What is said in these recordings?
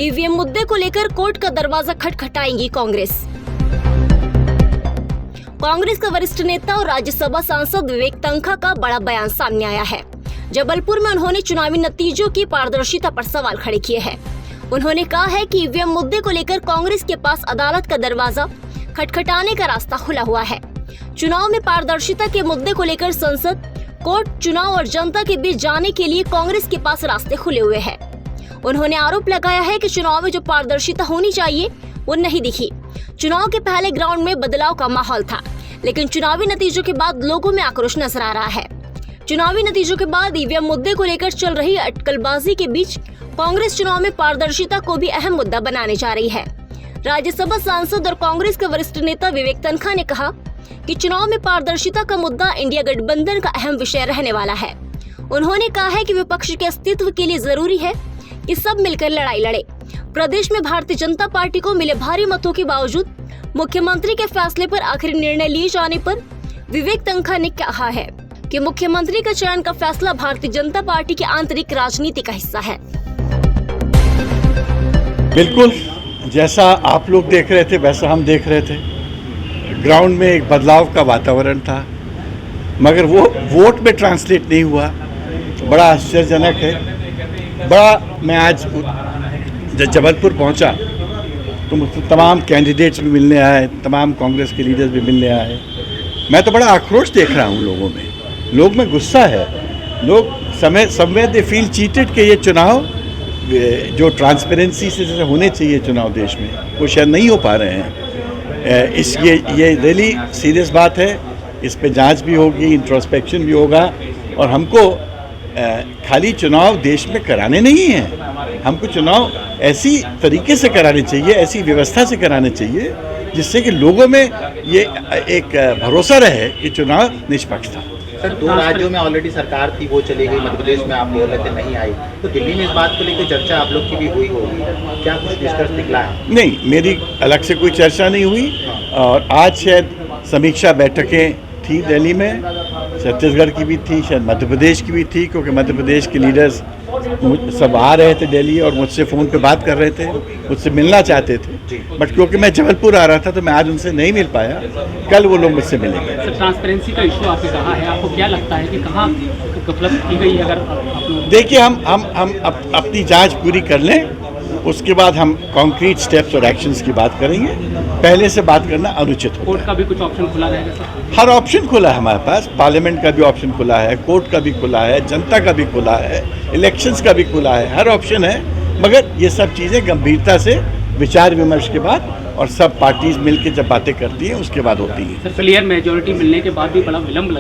EVM मुद्दे को लेकर कोर्ट का दरवाजा खटखटाएंगी कांग्रेस। कांग्रेस का वरिष्ठ नेता और राज्यसभा सांसद विवेक तन्खा का बड़ा बयान सामने आया है। जबलपुर में उन्होंने चुनावी नतीजों की पारदर्शिता पर सवाल खड़े किए हैं। उन्होंने कहा है कि ईवीएम मुद्दे को लेकर कांग्रेस के पास अदालत का दरवाजा खटखटाने का रास्ता खुला हुआ है। चुनाव में पारदर्शिता के मुद्दे को लेकर संसद, कोर्ट, चुनाव और जनता के बीच जाने के लिए कांग्रेस के पास रास्ते खुले हुए हैं। उन्होंने आरोप लगाया है कि चुनाव में जो पारदर्शिता होनी चाहिए वो नहीं दिखी। चुनाव के पहले ग्राउंड में बदलाव का माहौल था, लेकिन चुनावी नतीजों के बाद लोगों में आक्रोश नजर आ रहा है। चुनावी नतीजों के बाद ईवीएम मुद्दे को लेकर चल रही अटकलबाजी के बीच कांग्रेस चुनाव में पारदर्शिता को भी अहम मुद्दा बनाने जा रही है। राज्यसभा सांसद और कांग्रेस के वरिष्ठ नेता विवेक तन्खा ने कहा कि चुनाव में पारदर्शिता का मुद्दा इंडिया गठबंधन का अहम विषय रहने वाला है। उन्होंने कहा है कि विपक्ष के अस्तित्व के लिए जरूरी है कि सब मिलकर लड़ाई लड़े। प्रदेश में भारतीय जनता पार्टी को मिले भारी मतों के बावजूद मुख्यमंत्री के फैसले पर आखिरी निर्णय लिए जाने पर विवेक तन्खा ने कहा है कि मुख्यमंत्री का चयन का फैसला भारतीय जनता पार्टी की आंतरिक राजनीति का हिस्सा है। बिल्कुल जैसा आप लोग देख रहे थे वैसा हम देख रहे थे। ग्राउंड में एक बदलाव का वातावरण था, मगर वो वोट में ट्रांसलेट नहीं हुआ। बड़ा आश्चर्यजनक है। मैं आज जब जबलपुर पहुंचा तो मुझसे तमाम कैंडिडेट्स भी मिलने आए, तमाम कांग्रेस के लीडर्स भी मिलने आए। मैं तो बड़ा आक्रोश देख रहा हूं लोगों में। लोग में गुस्सा है। लोग समय दे फील चीटेड कि ये चुनाव जो ट्रांसपेरेंसी से जैसे होने चाहिए चुनाव देश में, वो शायद नहीं हो पा रहे हैं। ये रियली सीरियस बात है। इस पे जांच भी होगी, इंट्रोस्पेक्शन भी होगा, और हमको खाली चुनाव देश में कराने नहीं हैं। हमको चुनाव ऐसी तरीके से कराने चाहिए, ऐसी व्यवस्था से कराने चाहिए जिससे कि लोगों में ये एक भरोसा रहे कि चुनाव निष्पक्ष था। सर, 2 राज्यों में ऑलरेडी सरकार थी, वो चली गई। मध्य प्रदेश में आप बोल रहे थे नहीं आई, तो दिल्ली में इस बात को लेकर चर्चा आप लोग की भी हुई होगी। क्या कुछ निष्कर्ष निकला है? नहीं, मेरी अलग से कोई चर्चा नहीं हुई। और आज शायद समीक्षा बैठकें थी दिल्ली में, छत्तीसगढ़ की भी थी, शायद मध्य प्रदेश की भी थी, क्योंकि मध्य प्रदेश के लीडर्स सब आ रहे थे दिल्ली और मुझसे फ़ोन पे बात कर रहे थे, मुझसे मिलना चाहते थे। बट क्योंकि मैं जबलपुर आ रहा था तो मैं आज उनसे नहीं मिल पाया। कल वो लोग मुझसे मिलेंगे। सर, ट्रांसपेरेंसी का इशू आपने कहा है, आपको क्या लगता है कि कहाँ गफलत की गई है? अगर देखिए, हम अपनी जांच पूरी कर लें, उसके बाद हम कॉन्क्रीट स्टेप्स और एक्शंस की बात करेंगे। पहले से बात करना अनुचित होता है। कोर्ट का भी कुछ ऑप्शन खुला रहेगा सर? हर ऑप्शन खुला है हमारे पास। पार्लियामेंट का भी ऑप्शन खुला है, कोर्ट का भी खुला है, जनता का भी खुला है, इलेक्शंस का भी खुला है। हर ऑप्शन है, मगर ये सब चीज़ें गंभीरता से विचार विमर्श के बाद और सब पार्टीज मिलकर जब बातें करती हैं उसके बाद होती है। सर, क्लियर मेजोरिटी मिलने के बाद भी बड़ा विलम्ब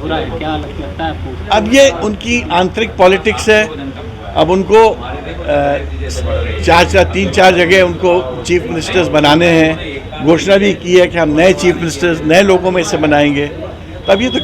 हो रहा है, क्या लगता है आपको? अब ये उनकी आंतरिक पॉलिटिक्स है। अब उनको 3-4 जगह उनको चीफ मिनिस्टर्स बनाने हैं। घोषणा भी की है कि हम नए चीफ मिनिस्टर्स नए लोगों में से बनाएंगे। तब ये तो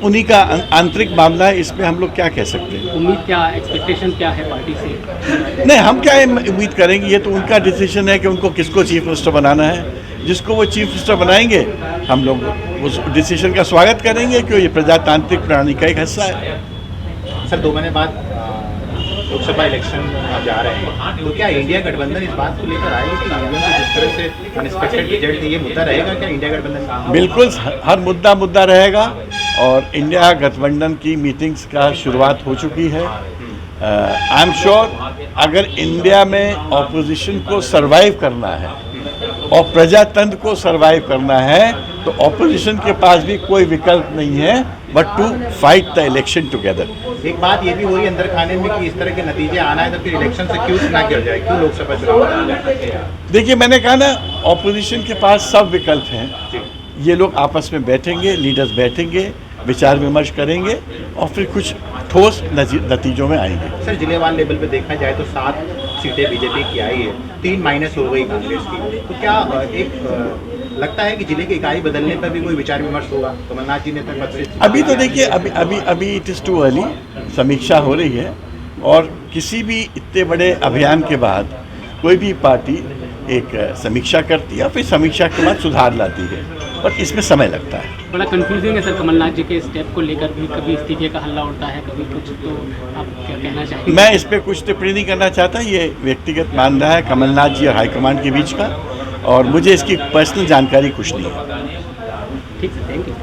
उन्हीं का आंतरिक मामला है, इसमें हम लोग क्या कह सकते हैं? उम्मीद क्या, एक्सपेक्टेशन क्या है पार्टी से? नहीं, हम क्या उम्मीद करेंगे? ये तो उनका डिसीजन है कि उनको किसको चीफ मिनिस्टर बनाना है। जिसको वो चीफ मिनिस्टर बनाएंगे हम लोग उस डिसीजन का स्वागत करेंगे, क्योंकि ये प्रजातांत्रिक प्रणाली का एक हिस्सा है। सर, 2 महीने बाद लोकसभा इलेक्शन आप जा रहे हैं, तो क्या इंडिया गठबंधन इस बात को लेकर आएगा कि ईवीएम से जिस तरह से अनएक्सपेक्टेड रिजल्ट ये मुद्दा रहेगा? क्या इंडिया गठबंधन? बिल्कुल, हर मुद्दा रहेगा। और इंडिया गठबंधन की मीटिंग्स का शुरुआत हो चुकी है। आई एम श्योर अगर इंडिया में ऑपोजिशन को सरवाइव करना है और प्रजातंत्र को सरवाइव करना है तो ऑपोजिशन के पास भी कोई विकल्प नहीं है but to fight the election together. एक बात ये भी हो रही है अंदर खाने में कि इस तरह के नतीजे आना है तो फिर इलेक्शन से क्यों ना किया जाए, क्यों लोकसभा चुनाव? देखिए, मैंने कहा ना, ऑपोजिशन के पास सब विकल्प हैं। ये लोग आपस में बैठेंगे, लीडर्स बैठेंगे, विचार विमर्श करेंगे और फिर कुछ ठोस नतीजों में आएंगे। सर, जिलेवार लेवल पे देखा जाए तो 7 सीटें बीजेपी की आई है, 3 माइनस हो गई कांग्रेस की। तो क्या लगता है कि जिले की इकाई बदलने पर भी कोई विचार विमर्श होगा? कमलनाथ जी ने तक अभी तो देखिए, अभी इट इज़ टू अर्ली। समीक्षा हो रही है और किसी भी इतने बड़े अभियान के बाद कोई भी पार्टी एक समीक्षा करती है, फिर समीक्षा के बाद सुधार लाती है। और इसमें समय लगता है। बड़ा कंफ्यूजिंग है सर कमलनाथ जी के स्टेप को लेकर भी, कभी इस्तीफे का हल्ला उठता है, कभी कुछ, तो आप क्या कहना चाहेंगे? मैं इस पर कुछ टिप्पणी नहीं करना चाहता, ये व्यक्तिगत मामला है कमलनाथ जी और हाईकमान के बीच का, और मुझे इसकी पर्सनल जानकारी कुछ नहीं है। ठीक है, थैंक यू।